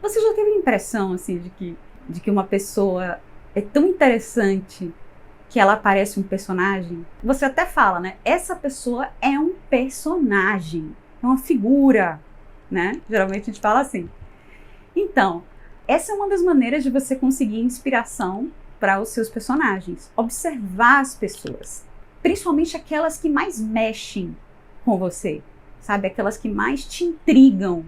Você já teve a impressão, assim, de que uma pessoa é tão interessante que ela parece um personagem? Você até fala, né? Essa pessoa é um personagem, é uma figura, né? Geralmente a gente fala assim. Então, essa é uma das maneiras de você conseguir inspiração para os seus personagens. Observar as pessoas, principalmente aquelas que mais mexem com você, sabe? Aquelas que mais te intrigam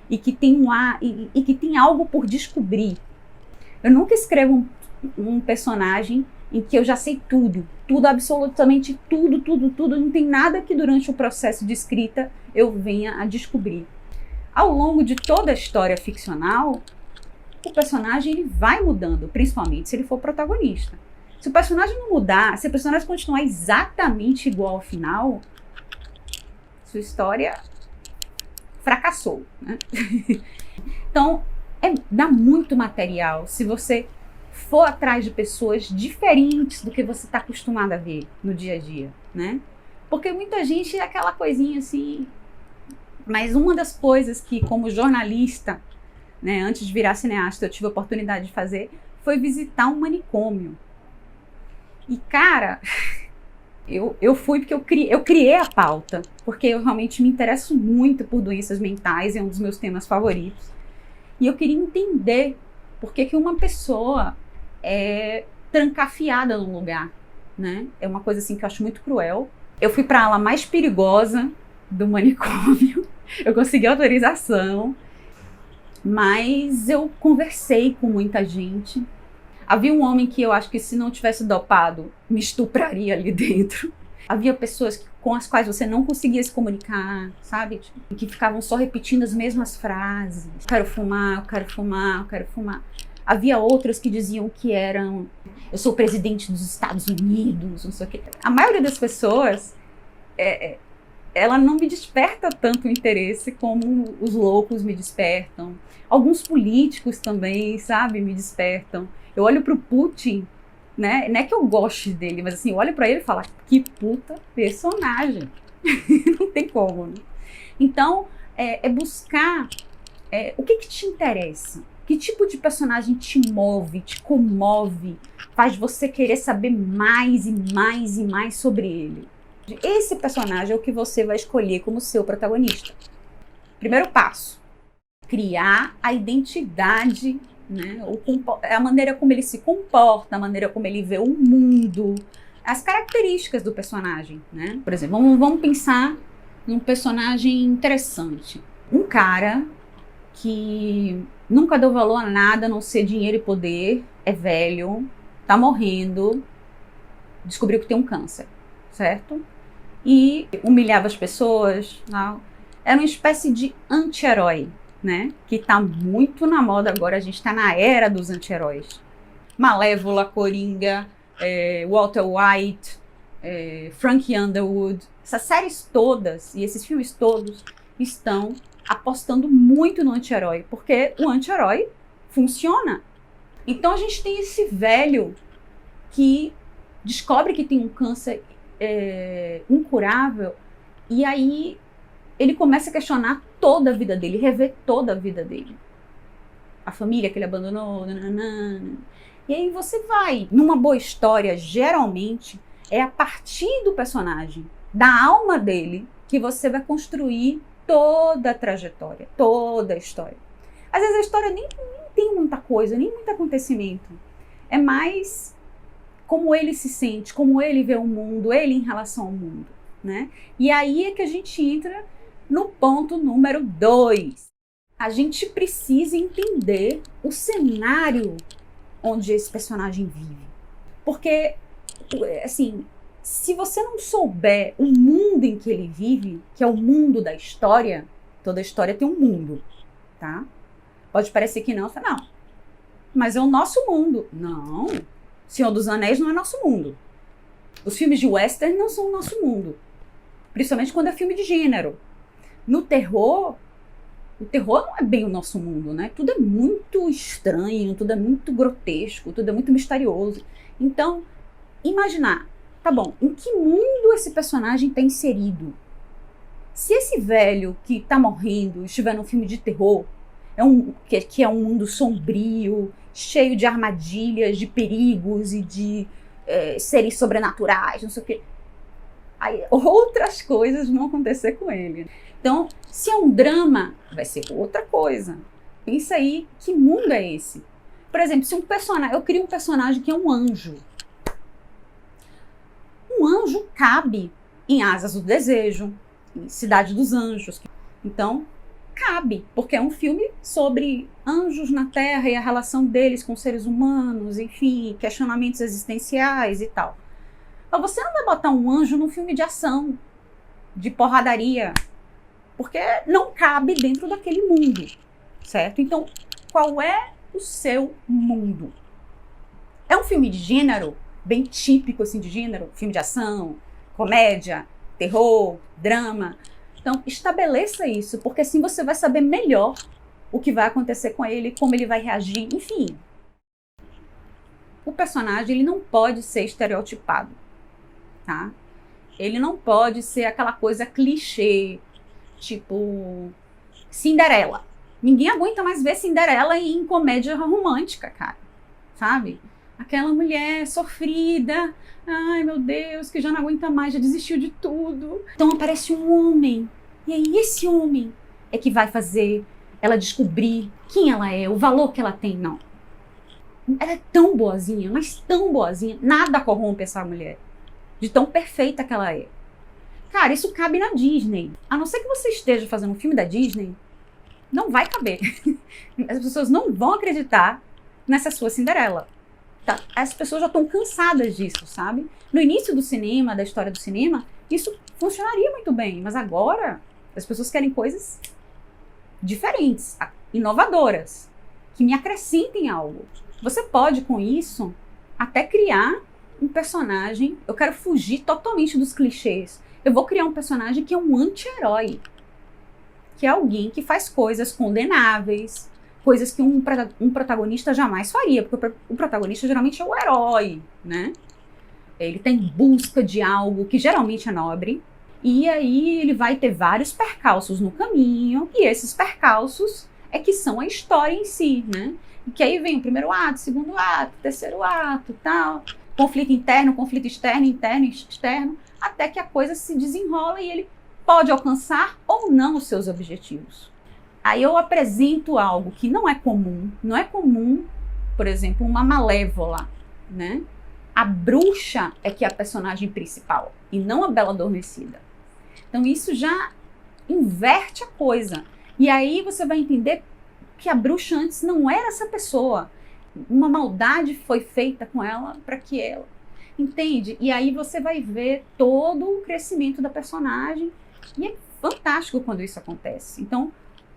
e que tem e que tem algo por descobrir. Eu nunca escrevo um personagem em que eu já sei tudo, absolutamente tudo, não tem nada que durante o processo de escrita eu venha a descobrir. Ao longo de toda a história ficcional, o personagem ele vai mudando, principalmente se ele for protagonista. Se o personagem não mudar, se o personagem continuar exatamente igual ao final, sua história fracassou, né? Então, dá muito material se você for atrás de pessoas diferentes do que você está acostumado a ver no dia a dia, né? Porque muita gente é aquela coisinha assim. Mas uma das coisas que, como jornalista, né, antes de virar cineasta, eu tive a oportunidade de fazer, foi visitar um manicômio. E, cara, eu fui porque eu criei a pauta, porque eu realmente me interesso muito por doenças mentais, é um dos meus temas favoritos. E eu queria entender por que uma pessoa é trancafiada num lugar, né? É uma coisa assim que eu acho muito cruel. Eu fui para a ala mais perigosa do manicômio, eu consegui autorização, mas eu conversei com muita gente. Havia um homem que eu acho que se não tivesse dopado, me estupraria ali dentro. Havia pessoas com as quais você não conseguia se comunicar, sabe? Que ficavam só repetindo as mesmas frases. Eu quero fumar, eu quero fumar, eu quero fumar. Havia outras que diziam que eram... Eu sou o presidente dos Estados Unidos, não sei o quê. A maioria das pessoas... ela não me desperta tanto interesse como os loucos me despertam. Alguns políticos também, sabe, me despertam. Eu olho pro Putin, né? Não é que eu goste dele, mas assim, eu olho pra ele e falo, que puta personagem. Não tem como, né? Então, é buscar o que te interessa. Que tipo de personagem te move, te comove, faz você querer saber mais e mais e mais sobre ele. Esse personagem é o que você vai escolher como seu protagonista. Primeiro passo, criar a identidade, né? A maneira como ele se comporta, a maneira como ele vê o mundo, as características do personagem, né? Por exemplo, vamos pensar num personagem interessante. Um cara que nunca deu valor a nada, a não ser dinheiro e poder, é velho, tá morrendo, descobriu que tem um câncer, certo? E humilhava as pessoas, não. Era uma espécie de anti-herói, né? Que tá muito na moda agora, a gente tá na era dos anti-heróis. Malévola, Coringa, Walter White, Frank Underwood, essas séries todas e esses filmes todos estão apostando muito no anti-herói, porque o anti-herói funciona. Então a gente tem esse velho que descobre que tem um câncer incurável, e aí ele começa a questionar toda a vida dele, rever toda a vida dele. A família que ele abandonou, nananana. E aí você vai, numa boa história, geralmente, é a partir do personagem, da alma dele, que você vai construir toda a trajetória, toda a história. Às vezes a história nem tem muita coisa, nem muito acontecimento. É mais como ele se sente, como ele vê o mundo, ele em relação ao mundo, né? E aí é que a gente entra no ponto número 2. A gente precisa entender o cenário onde esse personagem vive. Porque, assim, se você não souber o mundo em que ele vive, que é o mundo da história, toda história tem um mundo, tá? Pode parecer que não, não, mas é o nosso mundo. Não, Senhor dos Anéis não é nosso mundo. Os filmes de western não são o nosso mundo. Principalmente quando é filme de gênero. No terror, o terror não é bem o nosso mundo, né? Tudo é muito estranho, tudo é muito grotesco, tudo é muito misterioso. Então, imaginar, tá bom, em que mundo esse personagem está inserido? Se esse velho que está morrendo estiver num filme de terror, que é um mundo sombrio, cheio de armadilhas, de perigos e de seres sobrenaturais, não sei o quê. Aí outras coisas vão acontecer com ele. Então, se é um drama, vai ser outra coisa. Pensa aí, que mundo é esse? Por exemplo, se eu crio um personagem que é um anjo. Um anjo cabe em Asas do Desejo, em Cidade dos Anjos. Então, cabe, porque é um filme sobre anjos na Terra e a relação deles com seres humanos, enfim, questionamentos existenciais e tal. Mas você não vai botar um anjo num filme de ação, de porradaria, porque não cabe dentro daquele mundo, certo? Então, qual é o seu mundo? É um filme de gênero, bem típico assim de gênero, filme de ação, comédia, terror, drama. Então, estabeleça isso, porque assim você vai saber melhor o que vai acontecer com ele, como ele vai reagir, enfim. O personagem, ele não pode ser estereotipado, tá? Ele não pode ser aquela coisa clichê, tipo Cinderela. Ninguém aguenta mais ver Cinderela em comédia romântica, cara, sabe? Aquela mulher sofrida, ai meu Deus, que já não aguenta mais, já desistiu de tudo. Então aparece um homem, e aí esse homem é que vai fazer ela descobrir quem ela é, o valor que ela tem. Não. Ela é tão boazinha, mas tão boazinha, nada corrompe essa mulher, de tão perfeita que ela é. Cara, isso cabe na Disney. A não ser que você esteja fazendo um filme da Disney, não vai caber. As pessoas não vão acreditar nessa sua Cinderela. Tá? As pessoas já estão cansadas disso, sabe? No início do cinema, da história do cinema, isso funcionaria muito bem. Mas agora, as pessoas querem coisas diferentes, inovadoras, que me acrescentem algo. Você pode, com isso, até criar um personagem. Eu quero fugir totalmente dos clichês. Eu vou criar um personagem que é um anti-herói. Que é alguém que faz coisas condenáveis, coisas que um protagonista jamais faria, porque o protagonista geralmente é o herói, né? Ele está em busca de algo que geralmente é nobre, e aí ele vai ter vários percalços no caminho, e esses percalços é que são a história em si, né? E que aí vem o primeiro ato, segundo ato, terceiro ato, tal, conflito interno, conflito externo, interno, externo, até que a coisa se desenrola e ele pode alcançar ou não os seus objetivos. Aí eu apresento algo que não é comum. Não é comum, por exemplo, uma malévola, né? A bruxa é que é a personagem principal e não a Bela Adormecida. Então isso já inverte a coisa. E aí você vai entender que a bruxa antes não era essa pessoa. Uma maldade foi feita com ela para que ela... Entende? E aí você vai ver todo o crescimento da personagem. E é fantástico quando isso acontece. Então,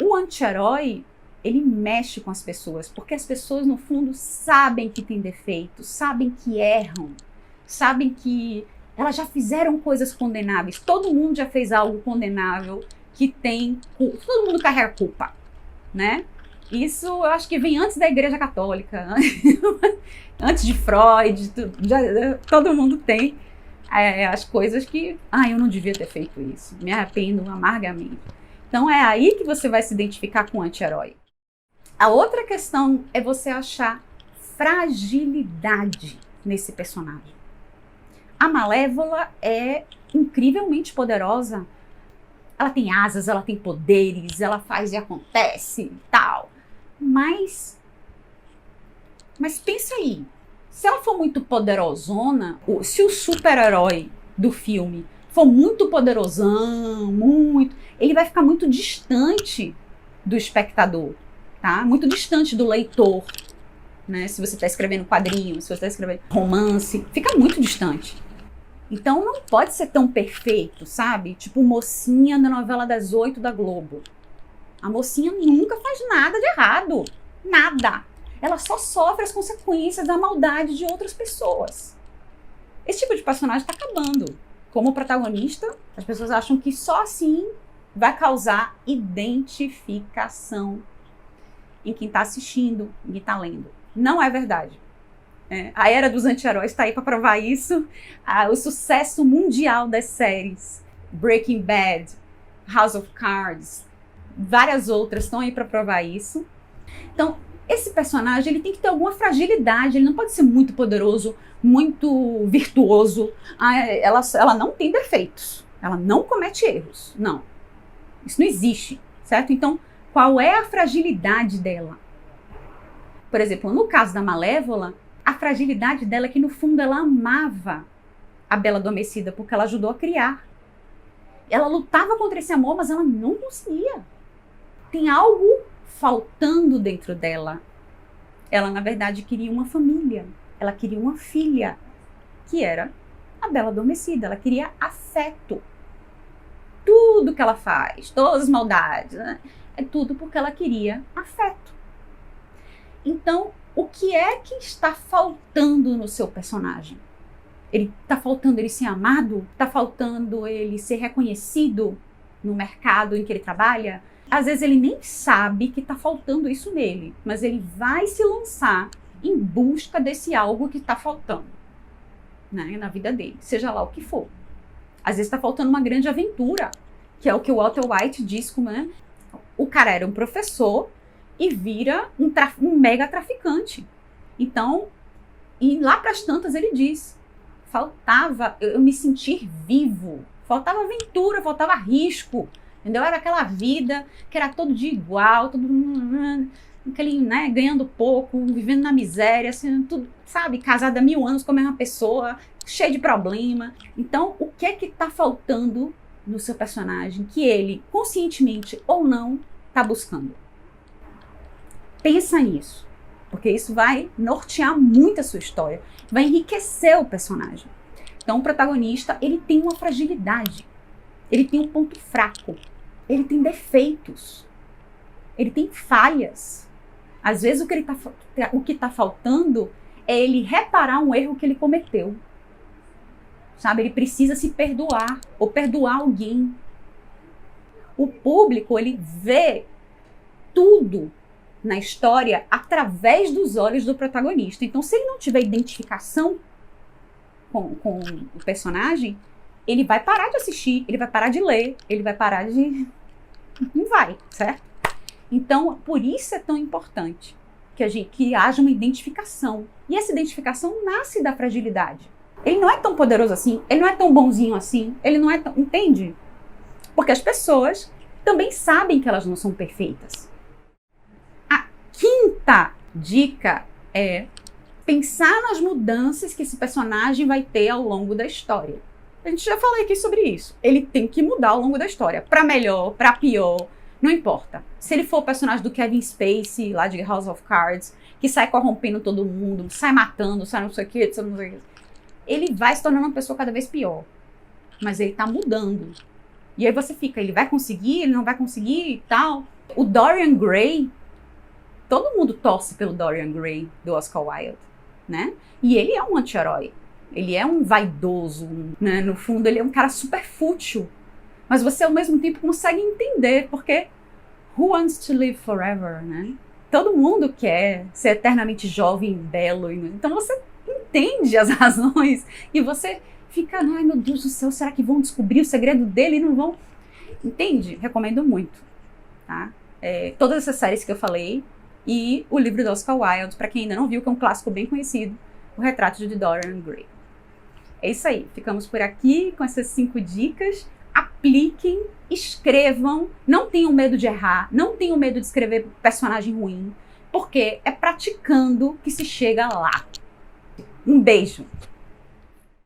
o anti-herói, ele mexe com as pessoas, porque as pessoas, no fundo, sabem que tem defeitos, sabem que erram, sabem que elas já fizeram coisas condenáveis. Todo mundo já fez algo condenável que tem... Todo mundo carrega culpa, né? Isso eu acho que vem antes da Igreja Católica, antes de Freud, todo mundo tem as coisas que... eu não devia ter feito isso, me arrependo amargamente. Então é aí que você vai se identificar com o anti-herói. A outra questão é você achar fragilidade nesse personagem. A Malévola é incrivelmente poderosa. Ela tem asas, ela tem poderes, ela faz e acontece e tal. Mas pensa aí, se ela for muito poderosona, se o super-herói do filme for muito poderosão, ele vai ficar muito distante do espectador, tá? Muito distante do leitor, né? Se você está escrevendo quadrinho, se você está escrevendo romance, fica muito distante. Então não pode ser tão perfeito, sabe? Tipo mocinha da novela das 8 da Globo. A mocinha nunca faz nada de errado, nada. Ela só sofre as consequências da maldade de outras pessoas. Esse tipo de personagem está acabando. Como protagonista, as pessoas acham que só assim vai causar identificação em quem está assistindo, em quem está lendo. Não é verdade. A era dos anti-heróis está aí para provar isso. O sucesso mundial das séries, Breaking Bad, House of Cards, várias outras estão aí para provar isso. Então, esse personagem, ele tem que ter alguma fragilidade, ele não pode ser muito poderoso, muito virtuoso. Ela não tem defeitos, ela não comete erros, não. Isso não existe, certo? Então, qual é a fragilidade dela? Por exemplo, no caso da Malévola, a fragilidade dela é que, no fundo, ela amava a Bela Adormecida, porque ela ajudou a criar. Ela lutava contra esse amor, mas ela não conseguia. Tem algo faltando dentro dela. Ela, na verdade, queria uma família. Ela queria uma filha, que era a Bela Adormecida. Ela queria afeto. Tudo que ela faz, todas as maldades, né? É tudo porque ela queria afeto. Então, o que é que está faltando no seu personagem? Está faltando ele ser amado? Está faltando ele ser reconhecido no mercado em que ele trabalha? Às vezes ele nem sabe que está faltando isso nele, mas ele vai se lançar em busca desse algo que está faltando, né, na vida dele, seja lá o que for. Às vezes está faltando uma grande aventura, que é o que o Walter White diz, como, né? O cara era um professor e vira um mega traficante. Então, e lá para as tantas ele diz, faltava eu me sentir vivo, faltava aventura, faltava risco, entendeu? Era aquela vida que era todo dia igual, todo aquele, né, ganhando pouco, vivendo na miséria, assim, tudo, sabe, casada há 1000 anos com a mesma pessoa, cheio de problema. Então, o que é que está faltando no seu personagem que ele, conscientemente ou não, está buscando? Pensa nisso, porque isso vai nortear muito a sua história, vai enriquecer o personagem. Então, o protagonista, ele tem uma fragilidade, ele tem um ponto fraco, ele tem defeitos, ele tem falhas. Às vezes, o que está faltando é ele reparar um erro que ele cometeu. Sabe, ele precisa se perdoar ou perdoar alguém. O público, ele vê tudo na história através dos olhos do protagonista. Então, se ele não tiver identificação com o personagem, ele vai parar de assistir, ele vai parar de ler, ele vai parar de... Não vai, certo? Então, por isso é tão importante que haja uma identificação. E essa identificação nasce da fragilidade. Ele não é tão poderoso assim, ele não é tão bonzinho assim, ele não é tão... Entende? Porque as pessoas também sabem que elas não são perfeitas. A quinta dica é pensar nas mudanças que esse personagem vai ter ao longo da história. A gente já falou aqui sobre isso. Ele tem que mudar ao longo da história. Para melhor, para pior, não importa. Se ele for o personagem do Kevin Spacey, lá de House of Cards, que sai corrompendo todo mundo, sai matando, sai não sei o que, ele vai se tornando uma pessoa cada vez pior. Mas ele tá mudando. E aí você fica, ele vai conseguir, ele não vai conseguir e tal. O Dorian Gray, todo mundo torce pelo Dorian Gray, do Oscar Wilde, né? E ele é um anti-herói. Ele é um vaidoso, né? No fundo, ele é um cara super fútil. Mas você, ao mesmo tempo, consegue entender, porque who wants to live forever, né? Todo mundo quer ser eternamente jovem, belo. Então você entende as razões e você fica, ai meu Deus do céu, será que vão descobrir o segredo dele e não vão? Entende? Recomendo muito, tá? Todas essas séries que eu falei e o livro do Oscar Wilde, para quem ainda não viu, que é um clássico bem conhecido, O Retrato de Dorian Gray. É isso aí, ficamos por aqui com essas 5 dicas. Apliquem, escrevam, não tenham medo de errar, não tenham medo de escrever personagem ruim, porque é praticando que se chega lá. Um beijo!